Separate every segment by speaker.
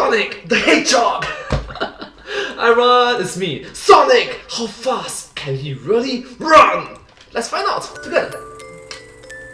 Speaker 1: Sonic the Hedgehog! Hi everyone, it's me, Sonic! How fast can he really run? Let's find out together.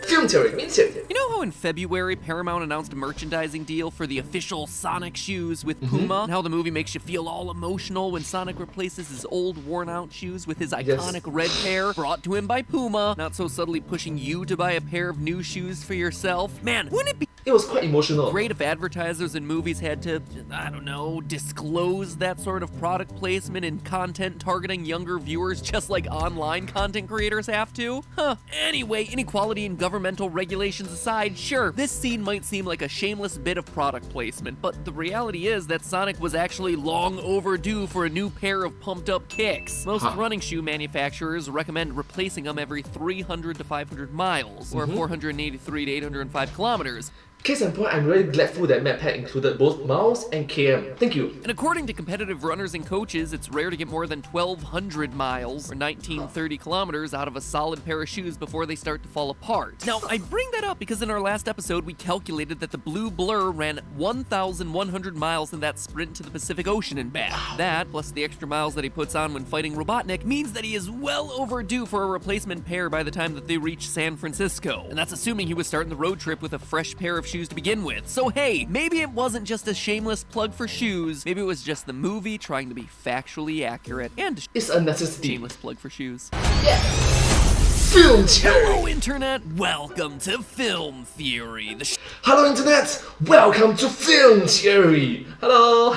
Speaker 1: Film theory, mean theory.
Speaker 2: You know how in February Paramount announced a merchandising deal for the official Sonic shoes with Puma? And how the movie makes you feel all emotional when Sonic replaces his old worn out shoes with his iconic red pair brought to him by Puma, not so subtly pushing you to buy a pair of new shoes for yourself? Man, wouldn't it be
Speaker 1: It was quite emotional.
Speaker 2: great if advertisers and movies had to, I don't know, disclose that sort of product placement and content targeting younger viewers just like online content creators have to? Huh. Anyway, inequality and governmental regulations aside, sure, this scene might seem like a shameless bit of product placement, but the reality is that Sonic was actually long overdue for a new pair of pumped up kicks. Most running shoe manufacturers recommend replacing them every 300 to 500 miles, or 483 to 805 kilometers.
Speaker 1: Case in point, I'm really grateful that map pack included both miles and km. Thank you.
Speaker 2: And according to competitive runners and coaches, it's rare to get more than 1,200 miles, or 1,930 kilometers, out of a solid pair of shoes before they start to fall apart. Now, I bring that up because in our last episode, we calculated that the Blue Blur ran 1,100 miles in that sprint to the Pacific Ocean and back. That, plus the extra miles that he puts on when fighting Robotnik, means that he is well overdue for a replacement pair by the time that they reach San Francisco. And that's assuming he was starting the road trip with a fresh pair of shoes to begin with. So hey, maybe it wasn't just a shameless plug for shoes, maybe it was just the movie trying to be factually accurate and
Speaker 1: It's a necessity.
Speaker 2: shameless plug for shoes.
Speaker 1: Film theory.
Speaker 2: Hello internet, welcome to Film Theory.
Speaker 1: Hello internet, welcome to Film Theory. Hello.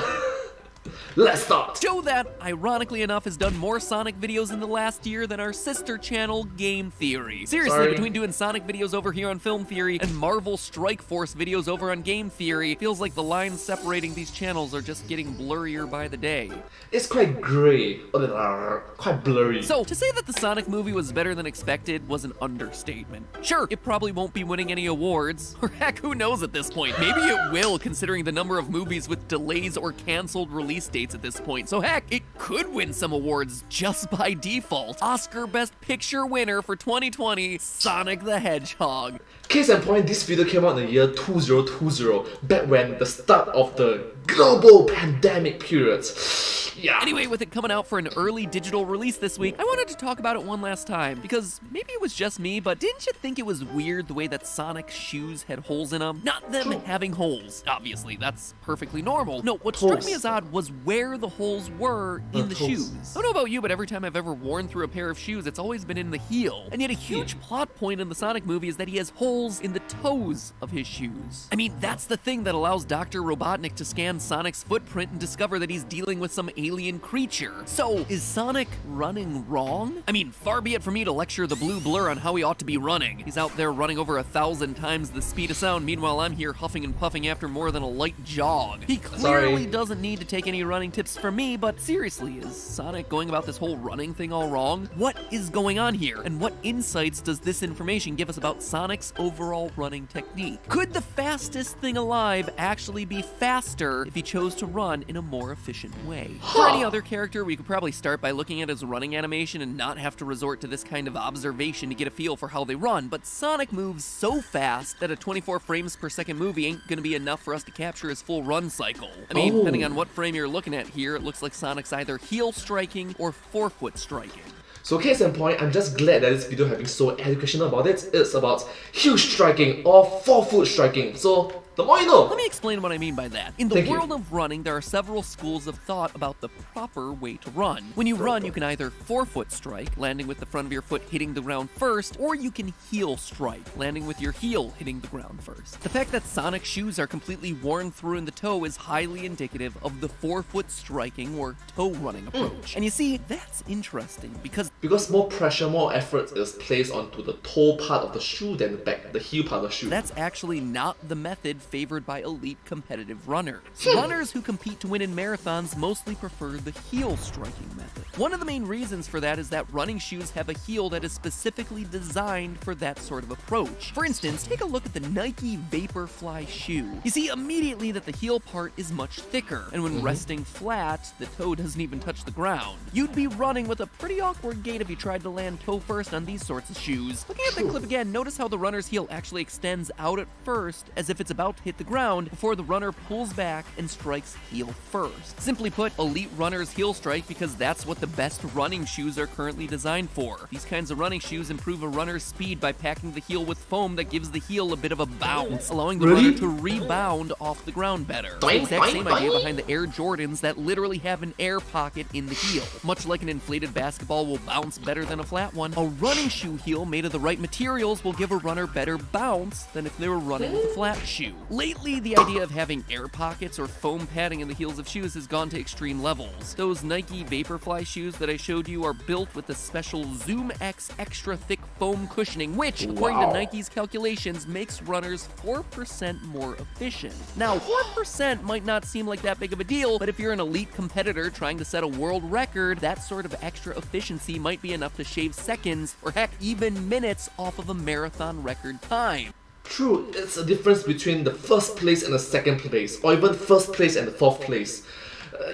Speaker 1: Let's start.
Speaker 2: Show that, ironically enough, has done more Sonic videos in the last year than our sister channel, Game Theory. Seriously, between doing Sonic videos over here on Film Theory and Marvel Strike Force videos over on Game Theory, it feels like the lines separating these channels are just getting blurrier by the day.
Speaker 1: It's quite grey, quite blurry.
Speaker 2: So, to say that the Sonic movie was better than expected was an understatement. Sure, it probably won't be winning any awards, or heck, who knows at this point. Maybe it will, considering the number of movies with delays or canceled release dates at this point. So heck, it could win some awards just by default. Oscar Best Picture winner for 2020, Sonic the Hedgehog.
Speaker 1: Case in point, this video came out in the year 2020, back when the start of the global pandemic period. Yeah.
Speaker 2: Anyway, with it coming out for an early digital release this week, I wanted to talk about it one last time, because maybe it was just me, but didn't you think it was weird the way that Sonic's shoes had holes in them? Not them having holes. Obviously, that's perfectly normal. No, what struck me as odd was where the holes were in the shoes. I don't know about you, but every time I've ever worn through a pair of shoes, it's always been in the heel. And yet a huge plot point in the Sonic movie is that he has holes in the toes of his shoes. I mean, that's the thing that allows Dr. Robotnik to scan Sonic's footprint and discover that he's dealing with some alien creature. So, is Sonic running wrong? I mean, far be it for me to lecture the Blue Blur on how he ought to be running. He's out there running over 1,000 times the speed of sound, meanwhile I'm here huffing and puffing after more than a light jog. He clearly doesn't need to take any running tips from me, but seriously, is Sonic going about this whole running thing all wrong? What is going on here, and what insights does this information give us about Sonic's overall running technique? Could the fastest thing alive actually be faster if he chose to run in a more efficient way? For any other character, we could probably start by looking at his running animation and not have to resort to this kind of observation to get a feel for how they run, but Sonic moves so fast that a 24 frames per second movie ain't gonna be enough for us to capture his full run cycle. I mean, depending on what frame you're looking at here, it looks like Sonic's either heel striking or forefoot striking.
Speaker 1: So case in point, I'm just glad that this video has been so educational about it. It's about heel striking or forefoot striking. So the more you know.
Speaker 2: Let me explain what I mean by that. In the world of running, there are several schools of thought about the proper way to run. When you run, you can either forefoot strike, landing with the front of your foot hitting the ground first, or you can heel strike, landing with your heel hitting the ground first. The fact that Sonic's shoes are completely worn through in the toe is highly indicative of the forefoot striking or toe running approach. And you see, that's interesting because
Speaker 1: more pressure, more effort is placed onto the toe part of the shoe than the back, the heel part of the shoe.
Speaker 2: That's actually not the method favored by elite competitive runners. Runners who compete to win in marathons mostly prefer the heel striking method. One of the main reasons for that is that running shoes have a heel that is specifically designed for that sort of approach. For instance, take a look at the Nike Vaporfly shoe. You see immediately that the heel part is much thicker, and when resting flat, the toe doesn't even touch the ground. You'd be running with a pretty awkward gait if you tried to land toe first on these sorts of shoes. Looking at the clip again, notice how the runner's heel actually extends out at first, as if it's about about to hit the ground before the runner pulls back and strikes heel first. Simply put, elite runners heel strike because that's what the best running shoes are currently designed for. These kinds of running shoes improve a runner's speed by packing the heel with foam that gives the heel a bit of a bounce, allowing the runner to rebound off the ground better. The exact same idea behind the Air Jordans that literally have an air pocket in the heel. Much like an inflated basketball will bounce better than a flat one, a running shoe heel made of the right materials will give a runner better bounce than if they were running with a flat shoe. Lately, the idea of having air pockets or foam padding in the heels of shoes has gone to extreme levels. Those Nike Vaporfly shoes that I showed you are built with the special Zoom X extra thick foam cushioning, which, according to Nike's calculations, makes runners 4% more efficient. Now, 4% might not seem like that big of a deal, but if you're an elite competitor trying to set a world record, that sort of extra efficiency might be enough to shave seconds, or heck, even minutes off of a marathon record time.
Speaker 1: True, it's a difference between the first place and the second place, or even first place and the fourth place.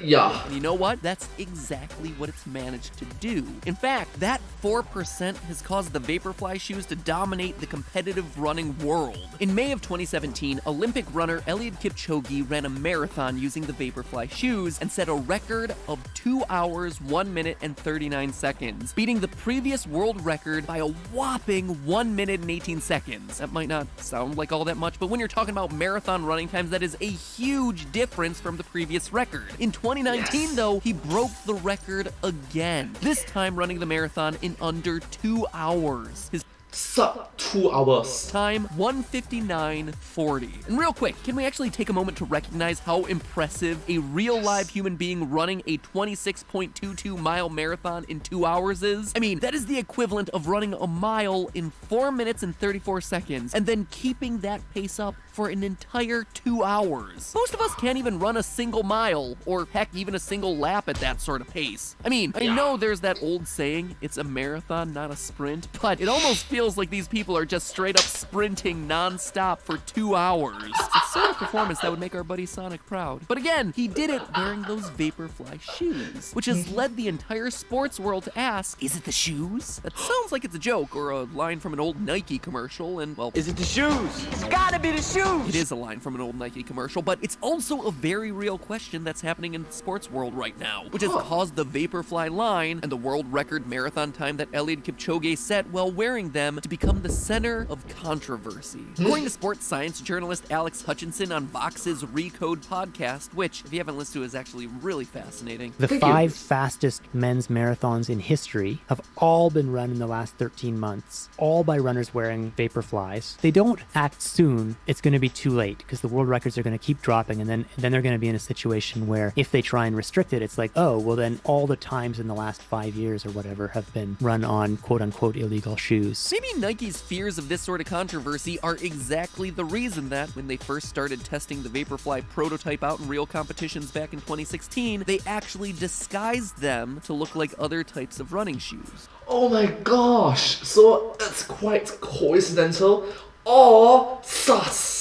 Speaker 1: Yeah.
Speaker 2: And you know what? That's exactly what it's managed to do. In fact, that 4% has caused the Vaporfly shoes to dominate the competitive running world. In May of 2017, Olympic runner Eliud Kipchoge ran a marathon using the Vaporfly shoes and set a record of 2 hours, 1 minute, and 39 seconds, beating the previous world record by a whopping 1 minute and 18 seconds. That might not sound like all that much, but when you're talking about marathon running times, that is a huge difference from the previous record. In 2019, though, he broke the record again, this time running the marathon in under 2 hours. His
Speaker 1: sub 2 hours.
Speaker 2: Time 1:59:40. And real quick, can we actually take a moment to recognize how impressive a real live human being running a 26.22 mile marathon in 2 hours is? I mean, that is the equivalent of running a mile in 4 minutes and 34 seconds and then keeping that pace up for an entire 2 hours. Most of us can't even run a single mile, or heck, even a single lap at that sort of pace. I mean, I know there's that old saying, it's a marathon, not a sprint, but it almost feels like these people are just straight up sprinting non-stop for 2 hours. It's sort of performance that would make our buddy Sonic proud. But again, he did it wearing those Vaporfly shoes, which has led the entire sports world to ask, is it the shoes? That sounds like it's a joke or a line from an old Nike commercial, and well,
Speaker 3: is it the shoes? It's gotta be the shoes!
Speaker 2: It is a line from an old Nike commercial, but it's also a very real question that's happening in the sports world right now, which has caused the Vaporfly line and the world record marathon time that Eliud Kipchoge set while wearing them to become the center of controversy. According to sports science journalist Alex Hutchinson on Vox's Recode podcast, which, if you haven't listened to, is actually really fascinating.
Speaker 4: The 5 fastest men's marathons in history have all been run in the last 13 months, all by runners wearing Vaporflies. They don't act soon, it's going to be too late because the world records are going to keep dropping, and then they're going to be in a situation where if they try and restrict it, it's like, oh, well then all the times in the last 5 years or whatever have been run on quote-unquote illegal shoes.
Speaker 2: Maybe Nike's fears of this sort of controversy are exactly the reason that when they first started testing the Vaporfly prototype out in real competitions back in 2016, they actually disguised them to look like other types of running shoes.
Speaker 1: Oh my gosh, so it's quite coincidental or sus.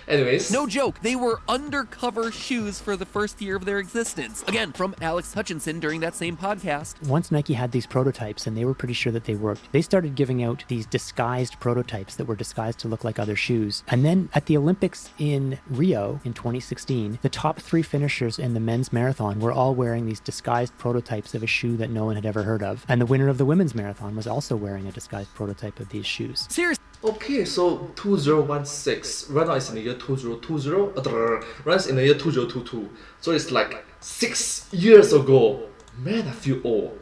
Speaker 1: Anyways.
Speaker 2: No joke, they were undercover shoes for the first year of their existence. Again, from Alex Hutchinson during that same podcast.
Speaker 4: Once Nike had these prototypes and they were pretty sure that they worked, they started giving out these disguised prototypes that were disguised to look like other shoes. And then at the Olympics in Rio in 2016, the top 3 finishers in the men's marathon were all wearing these disguised prototypes of a shoe that no one had ever heard of. And the winner of the women's marathon was also wearing a disguised prototype of these shoes.
Speaker 2: Seriously.
Speaker 1: Okay, so 2016, right now it's in the year 2020, right in the year 2022. So it's like 6 years ago. Man, I feel old.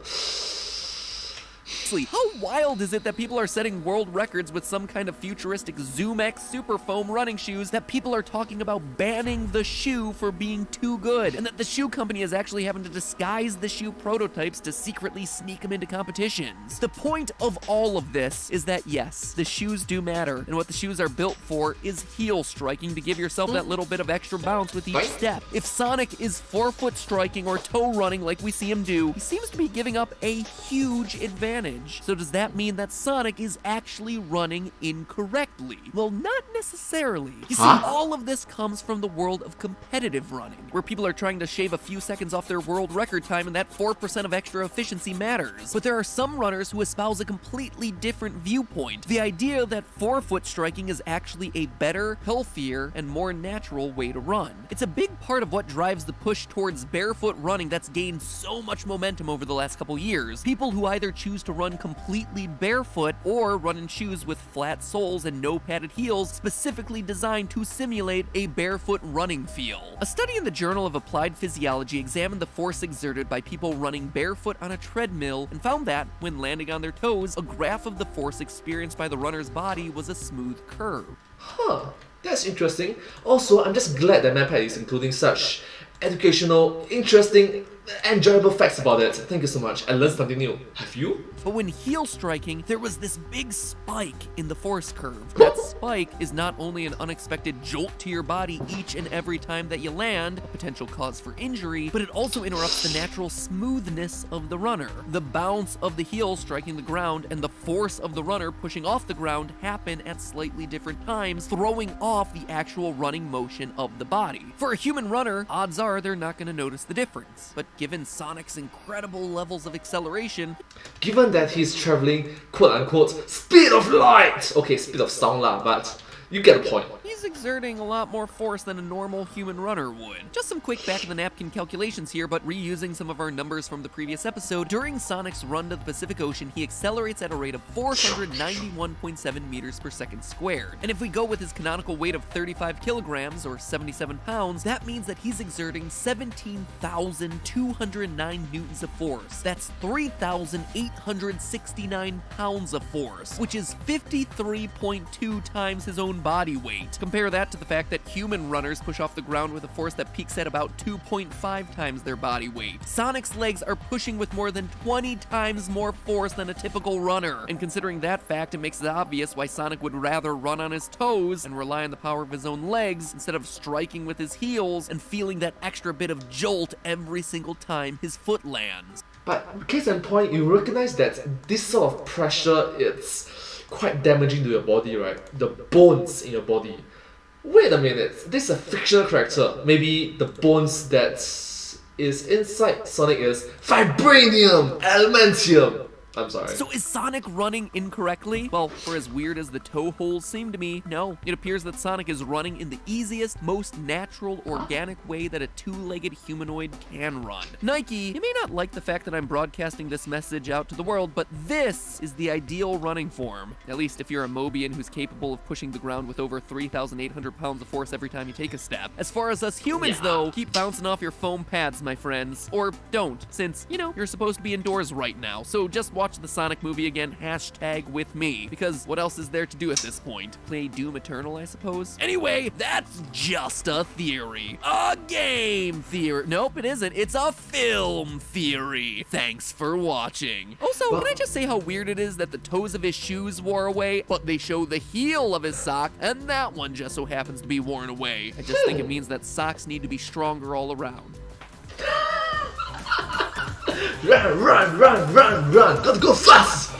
Speaker 2: How wild is it that people are setting world records with some kind of futuristic Zoom X super foam running shoes that people are talking about banning the shoe for being too good, and that the shoe company is actually having to disguise the shoe prototypes to secretly sneak them into competitions? The point of all of this is that yes, the shoes do matter, and what the shoes are built for is heel striking to give yourself that little bit of extra bounce with each step. If Sonic is forefoot striking or toe running like we see him do, he seems to be giving up a huge advantage. advantage. So does that mean that Sonic is actually running incorrectly? Well, not necessarily. You see, all of this comes from the world of competitive running, where people are trying to shave a few seconds off their world record time, and that 4% of extra efficiency matters. But there are some runners who espouse a completely different viewpoint. The idea that forefoot striking is actually a better, healthier, and more natural way to run. It's a big part of what drives the push towards barefoot running that's gained so much momentum over the last couple years. People who either choose to run completely barefoot or run in shoes with flat soles and no padded heels specifically designed to simulate a barefoot running feel. A study in the Journal of Applied Physiology examined the force exerted by people running barefoot on a treadmill and found that, when landing on their toes, a graph of the force experienced by the runner's body was a smooth curve.
Speaker 1: Huh, that's interesting. Also, I'm just glad that MapPad is including such educational, interesting, enjoyable facts about it. Thank you so much. I learned something new. Have you?
Speaker 2: But when heel striking, there was this big spike in the force curve. That spike is not only an unexpected jolt to your body each and every time that you land, a potential cause for injury, but it also interrupts the natural smoothness of the runner. The bounce of the heel striking the ground and the force of the runner pushing off the ground happen at slightly different times, throwing off the actual running motion of the body. For a human runner, odds are they're not going to notice the difference. But given Sonic's incredible levels of acceleration,
Speaker 1: given that he's traveling quote-unquote speed of light, okay, speed of sound lah, but you get the point.
Speaker 2: he's exerting a lot more force than a normal human runner would. Just some quick back-of-the-napkin calculations here, but reusing some of our numbers from the previous episode, during Sonic's run to the Pacific Ocean, he accelerates at a rate of 491.7 meters per second squared. And if we go with his canonical weight of 35 kilograms, or 77 pounds, that means that he's exerting 17,209 newtons of force. That's 3,869 pounds of force, which is 53.2 times his own body weight. Compare that to the fact that human runners push off the ground with a force that peaks at about 2.5 times their body weight. Sonic's legs are pushing with more than 20 times more force than a typical runner. And considering that fact, it makes it obvious why Sonic would rather run on his toes and rely on the power of his own legs instead of striking with his heels and feeling that extra bit of jolt every single time his foot lands.
Speaker 1: But case in point, you recognize that this sort of pressure is quite damaging to your body, right? The bones in your body. Wait a minute, this is a fictional character. Maybe the bones that is inside Sonic is vibranium, adamantium. I'm sorry.
Speaker 2: So is Sonic running incorrectly? Well, for as weird as the toe holes seem to me, no. It appears that Sonic is running in the easiest, most natural, organic way that a two-legged humanoid can run. Nike, you may not like the fact that I'm broadcasting this message out to the world, but this is the ideal running form. At least if you're a Mobian who's capable of pushing the ground with over 3,800 pounds of force every time you take a step. As far as us humans, though, keep bouncing off your foam pads, my friends. Or don't, since, you know, you're supposed to be indoors right now, so just watch the Sonic movie again, #with me, because what else is there to do at this point? Play Doom Eternal, I suppose? Anyway, that's just a theory. A game theory. Nope, it isn't. It's a film theory. Thanks for watching. Also, can I just say how weird it is that the toes of his shoes wore away, but they show the heel of his sock, and that one just so happens to be worn away. I just think it means that socks need to be stronger all around.
Speaker 1: Run! Gotta go fast!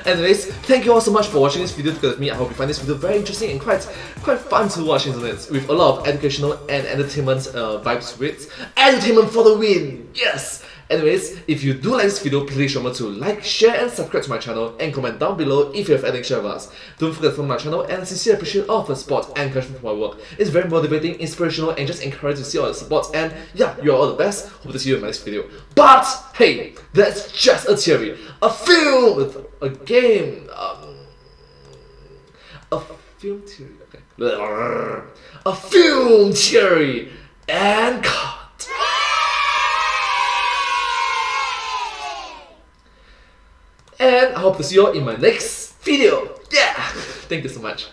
Speaker 1: Anyways, thank you all so much for watching this video together with me. I hope you find this video very interesting and quite fun to watch, isn't it? With a lot of educational and entertainment vibes with it. Entertainment for the win! Yes! Anyways, if you do like this video, please remember to like, share and subscribe to my channel and comment down below if you have anything to share with us. Don't forget to follow my channel and I sincerely appreciate all of the support and encouragement for my work. It's very motivating, inspirational and just encouraging to see all the support, and yeah, you're all the best. Hope to see you in my next video. But hey, that's just a theory. A film with a game. A film theory. Okay. A film theory and cut. And I hope to see you all in my next video. Yeah! Thank you so much.